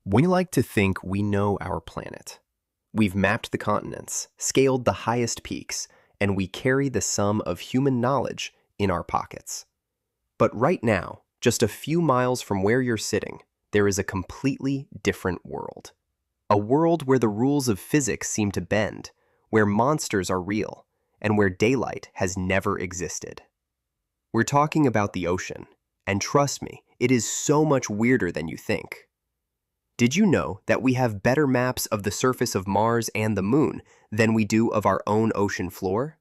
We like to think we know our planet. We've mapped the continents, scaled the highest peaks, and we carry the sum of human knowledge in our pockets. But right now, just a few miles from where you're sitting, there is a completely different world. A world where the rules of physics seem to bend, where monsters are real, and where daylight has never existed. We're talking about the ocean, and trust me, it is so much weirder than you think. Did you know that we have better maps of the surface of Mars and the Moon than we do of our own ocean floor?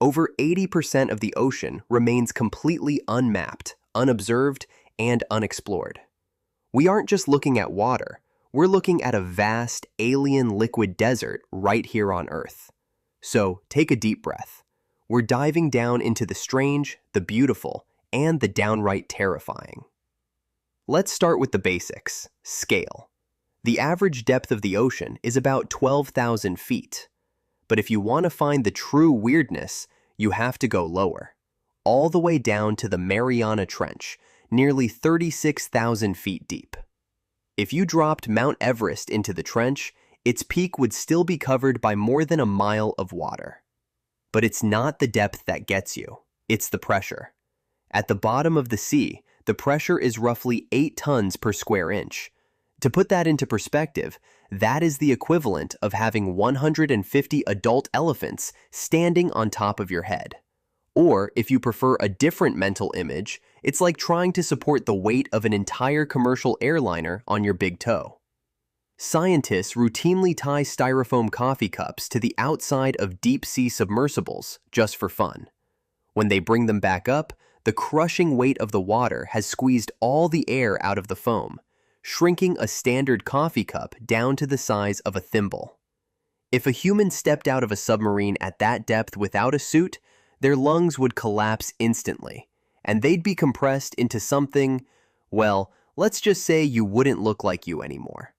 Over 80% of the ocean remains completely unmapped, unobserved, and unexplored. We aren't just looking at water, we're looking at a vast, alien liquid desert right here on Earth. So take a deep breath. We're diving down into the strange, the beautiful, and the downright terrifying. Let's start with the basics: scale. The average depth of the ocean is about 12,000 feet. But if you want to find the true weirdness, you have to go lower, all the way down to the Mariana Trench, nearly 36,000 feet deep. If you dropped Mount Everest into the trench, its peak would still be covered by more than a mile of water. But it's not the depth that gets you, it's the pressure. At the bottom of the sea, the pressure is roughly 8 tons per square inch. To put that into perspective, that is the equivalent of having 150 adult elephants standing on top of your head. Or, if you prefer a different mental image, it's like trying to support the weight of an entire commercial airliner on your big toe. Scientists routinely tie styrofoam coffee cups to the outside of deep-sea submersibles just for fun. When they bring them back up, the crushing weight of the water has squeezed all the air out of the foam, shrinking a standard coffee cup down to the size of a thimble. If a human stepped out of a submarine at that depth without a suit, their lungs would collapse instantly, and they'd be compressed into something, well, let's just say you wouldn't look like you anymore.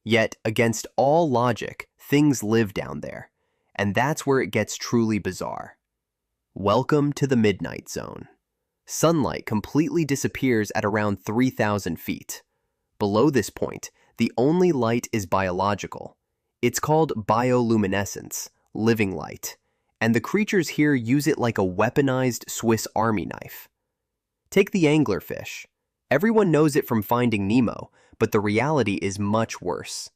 Yet, against all logic, things live down there, and that's where it gets truly bizarre. Welcome to the Midnight Zone. Sunlight completely disappears at around 3,000 feet. Below this point, the only light is biological. It's called bioluminescence, living light, and the creatures here use it like a weaponized Swiss Army knife. Take the anglerfish. Everyone knows it from Finding Nemo, but the reality is much worse.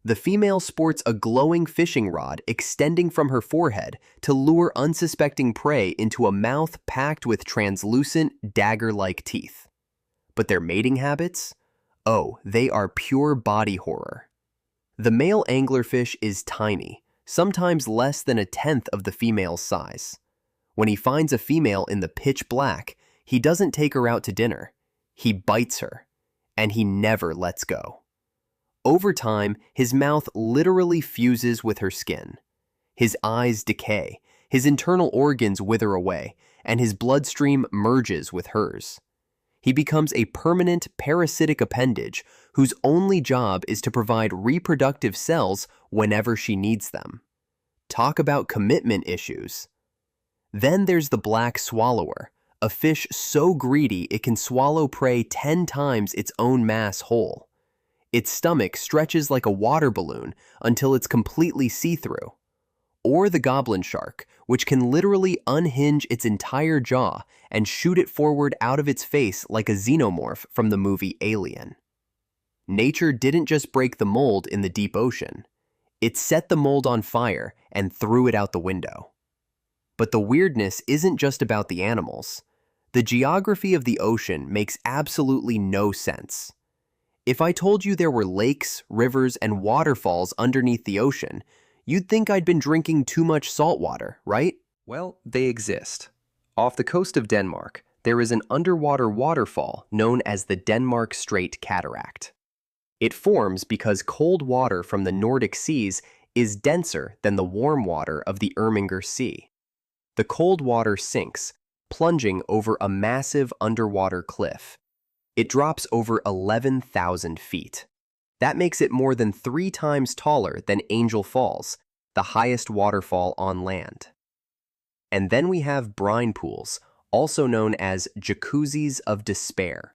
The female sports a glowing fishing rod extending from her forehead to lure unsuspecting prey into a mouth packed with translucent, dagger-like teeth. But their mating habits? Oh, they are pure body horror. The male anglerfish is tiny, sometimes less than a tenth of the female's size. When he finds a female in the pitch black, he doesn't take her out to dinner. He bites her, and he never lets go. Over time, his mouth literally fuses with her skin. His eyes decay, his internal organs wither away, and his bloodstream merges with hers. He becomes a permanent parasitic appendage whose only job is to provide reproductive cells whenever she needs them. Talk about commitment issues. Then there's the black swallower, a fish so greedy it can swallow prey 10 times its own mass whole. Its stomach stretches like a water balloon until it's completely see-through. Or the goblin shark, which can literally unhinge its entire jaw and shoot it forward out of its face like a xenomorph from the movie Alien. Nature didn't just break the mold in the deep ocean. It set the mold on fire and threw it out the window. But the weirdness isn't just about the animals. The geography of the ocean makes absolutely no sense. If I told you there were lakes, rivers, and waterfalls underneath the ocean, you'd think I'd been drinking too much salt water, right? Well, they exist. Off the coast of Denmark, there is an underwater waterfall known as the Denmark Strait Cataract. It forms because cold water from the Nordic seas is denser than the warm water of the Irminger Sea. The cold water sinks, plunging over a massive underwater cliff. It drops over 11,000 feet. That makes it more than 3 times taller than Angel Falls, the highest waterfall on land. And then we have brine pools, also known as jacuzzis of despair.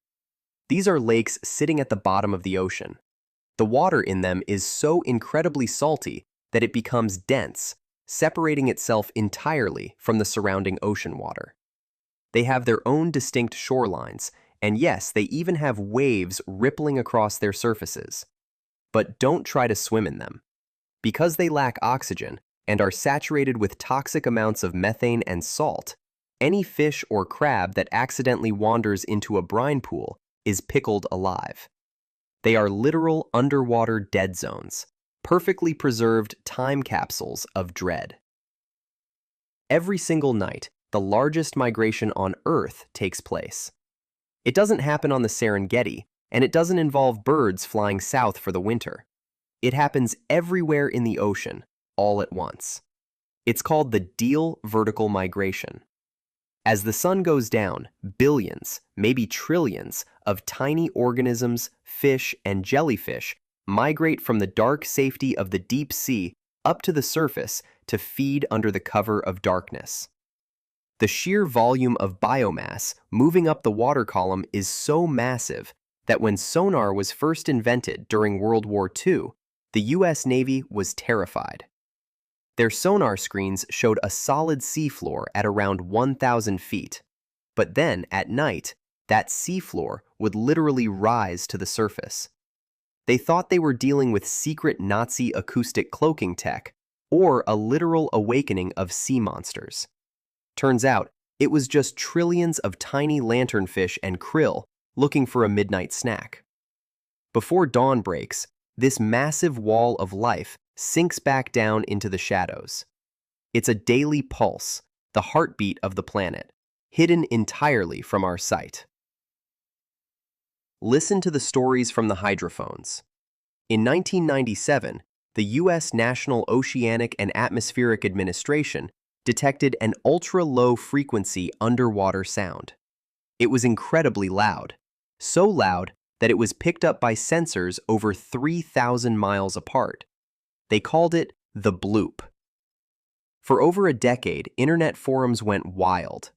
These are lakes sitting at the bottom of the ocean. The water in them is so incredibly salty that it becomes dense, separating itself entirely from the surrounding ocean water. They have their own distinct shorelines, and yes, they even have waves rippling across their surfaces. But don't try to swim in them. Because they lack oxygen and are saturated with toxic amounts of methane and salt, any fish or crab that accidentally wanders into a brine pool is pickled alive. They are literal underwater dead zones, perfectly preserved time capsules of dread. Every single night, the largest migration on Earth takes place. It doesn't happen on the Serengeti, and it doesn't involve birds flying south for the winter. It happens everywhere in the ocean, all at once. It's called the Deal Vertical Migration. As the sun goes down, billions, maybe trillions, of tiny organisms, fish, and jellyfish migrate from the dark safety of the deep sea up to the surface to feed under the cover of darkness. The sheer volume of biomass moving up the water column is so massive that when sonar was first invented during World War II, the US Navy was terrified. Their sonar screens showed a solid seafloor at around 1,000 feet, but then, at night, that seafloor would literally rise to the surface. They thought they were dealing with secret Nazi acoustic cloaking tech or a literal awakening of sea monsters. Turns out, it was just trillions of tiny lanternfish and krill looking for a midnight snack. Before dawn breaks, this massive wall of life sinks back down into the shadows. It's a daily pulse, the heartbeat of the planet, hidden entirely from our sight. Listen to the stories from the hydrophones. In 1997, the U.S. National Oceanic and Atmospheric Administration detected an ultra-low frequency underwater sound. It was incredibly loud, so loud that it was picked up by sensors over 3,000 miles apart. They called it the bloop. For over a decade, internet forums went wild.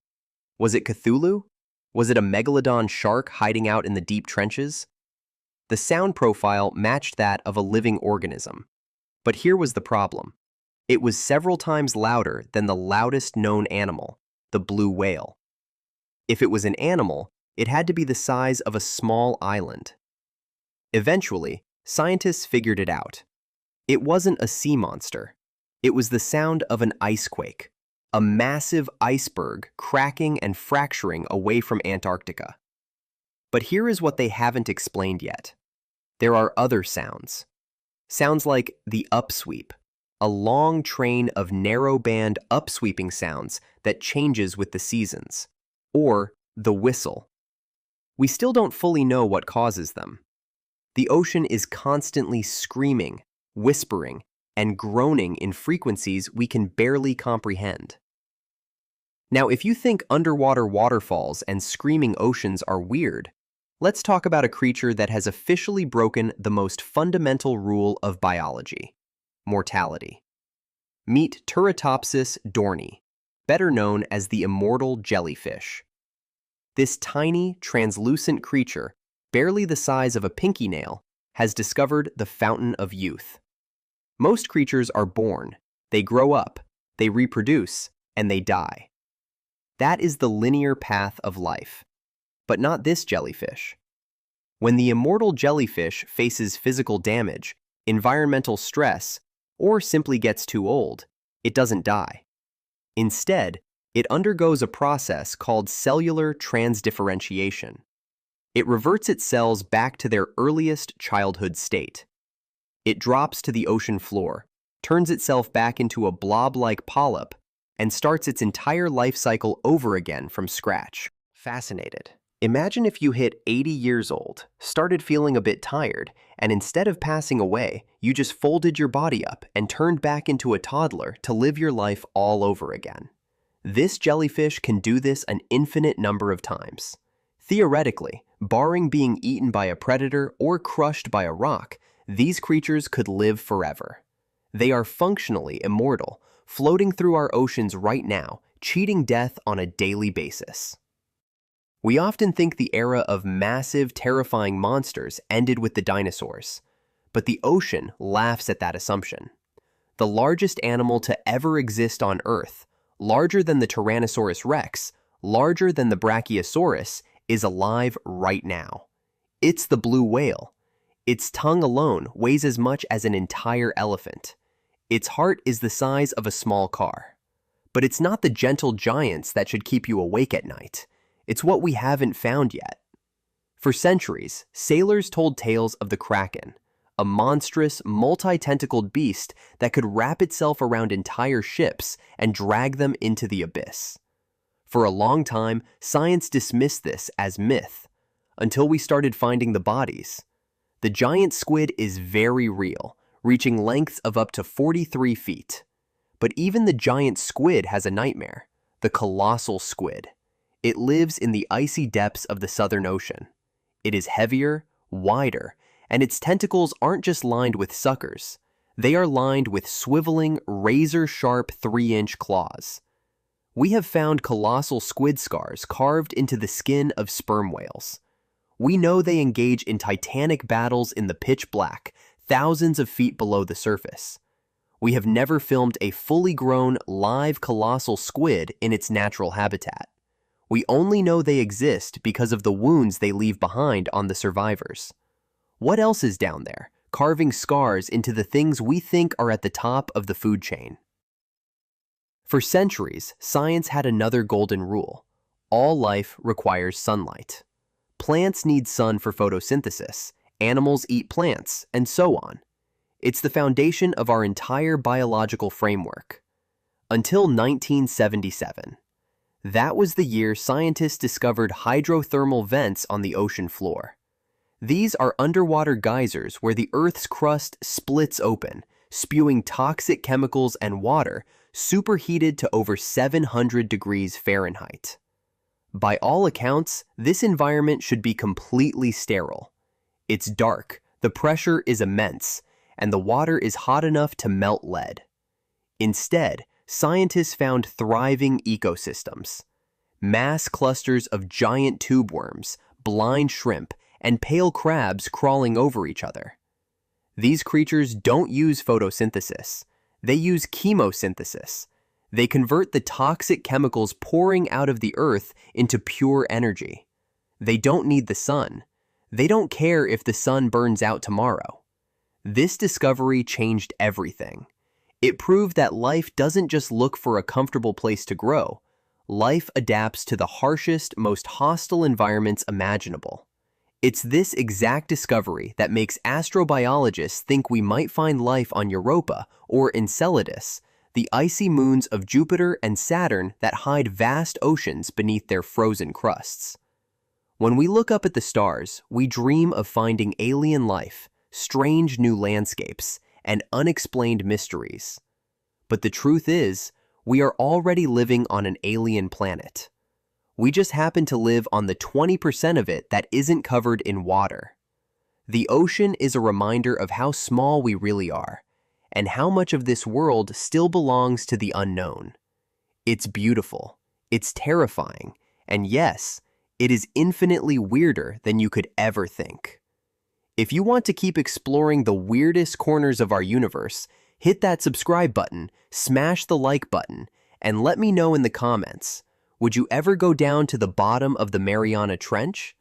Was it Cthulhu? Was it a megalodon shark hiding out in the deep trenches? The sound profile matched that of a living organism. But here was the problem. It was several times louder than the loudest known animal, the blue whale. If it was an animal, it had to be the size of a small island. Eventually, scientists figured it out. It wasn't a sea monster. It was the sound of an icequake, a massive iceberg cracking and fracturing away from Antarctica. But here is what they haven't explained yet. There are other sounds. Sounds like the upsweep, a long train of narrow-band upsweeping sounds that changes with the seasons, or the whistle. We still don't fully know what causes them. The ocean is constantly screaming, whispering, and groaning in frequencies we can barely comprehend. Now, if you think underwater waterfalls and screaming oceans are weird, let's talk about a creature that has officially broken the most fundamental rule of biology: mortality. Meet Turritopsis dohrnii, better known as the immortal jellyfish. This tiny, translucent creature, barely the size of a pinky nail, has discovered the fountain of youth. Most creatures are born, they grow up, they reproduce, and they die. That is the linear path of life. But not this jellyfish. When the immortal jellyfish faces physical damage, environmental stress, or simply gets too old, it doesn't die. Instead, it undergoes a process called cellular transdifferentiation. It reverts its cells back to their earliest childhood state. It drops to the ocean floor, turns itself back into a blob-like polyp, and starts its entire life cycle over again from scratch. Fascinated. Imagine if you hit 80 years old, started feeling a bit tired, and instead of passing away, you just folded your body up and turned back into a toddler to live your life all over again. This jellyfish can do this an infinite number of times. Theoretically, barring being eaten by a predator or crushed by a rock, these creatures could live forever. They are functionally immortal, floating through our oceans right now, cheating death on a daily basis. We often think the era of massive, terrifying monsters ended with the dinosaurs. but the ocean laughs at that assumption. The largest animal to ever exist on Earth, larger than the Tyrannosaurus rex, larger than the Brachiosaurus, is alive right now. It's the blue whale. Its tongue alone weighs as much as an entire elephant. Its heart is the size of a small car. But it's not the gentle giants that should keep you awake at night. It's what we haven't found yet. For centuries, sailors told tales of the Kraken, a monstrous, multi-tentacled beast that could wrap itself around entire ships and drag them into the abyss. For a long time, science dismissed this as myth, until we started finding the bodies. The giant squid is very real, reaching lengths of up to 43 feet. But even the giant squid has a nightmare, the colossal squid. It lives in the icy depths of the Southern Ocean. It is heavier, wider, and its tentacles aren't just lined with suckers. They are lined with swiveling, razor-sharp 3-inch claws. We have found colossal squid scars carved into the skin of sperm whales. We know they engage in titanic battles in the pitch black, thousands of feet below the surface. We have never filmed a fully grown, live colossal squid in its natural habitat. We only know they exist because of the wounds they leave behind on the survivors. What else is down there, carving scars into the things we think are at the top of the food chain? For centuries, science had another golden rule. All life requires sunlight. Plants need sun for photosynthesis, animals eat plants, and so on. It's the foundation of our entire biological framework. Until 1977. That was the year scientists discovered hydrothermal vents on the ocean floor. These are underwater geysers where the Earth's crust splits open, spewing toxic chemicals and water superheated to over 700 degrees Fahrenheit. By all accounts, this environment should be completely sterile. It's dark, the pressure is immense, and the water is hot enough to melt lead. Instead, scientists found thriving ecosystems. Mass clusters of giant tube worms, blind shrimp, and pale crabs crawling over each other. These creatures don't use photosynthesis. They use chemosynthesis. They convert the toxic chemicals pouring out of the earth into pure energy. They don't need the sun. They don't care if the sun burns out tomorrow. This discovery changed everything. It proved that life doesn't just look for a comfortable place to grow. Life adapts to the harshest, most hostile environments imaginable. It's this exact discovery that makes astrobiologists think we might find life on Europa or Enceladus, the icy moons of Jupiter and Saturn that hide vast oceans beneath their frozen crusts. When we look up at the stars, we dream of finding alien life, strange new landscapes, and unexplained mysteries. But the truth is, we are already living on an alien planet. We just happen to live on the 20% of it that isn't covered in water. The ocean is a reminder of how small we really are, and how much of this world still belongs to the unknown. It's beautiful, it's terrifying, and yes, it is infinitely weirder than you could ever think. If you want to keep exploring the weirdest corners of our universe, hit that subscribe button, smash the like button, and let me know in the comments, would you ever go down to the bottom of the Mariana Trench?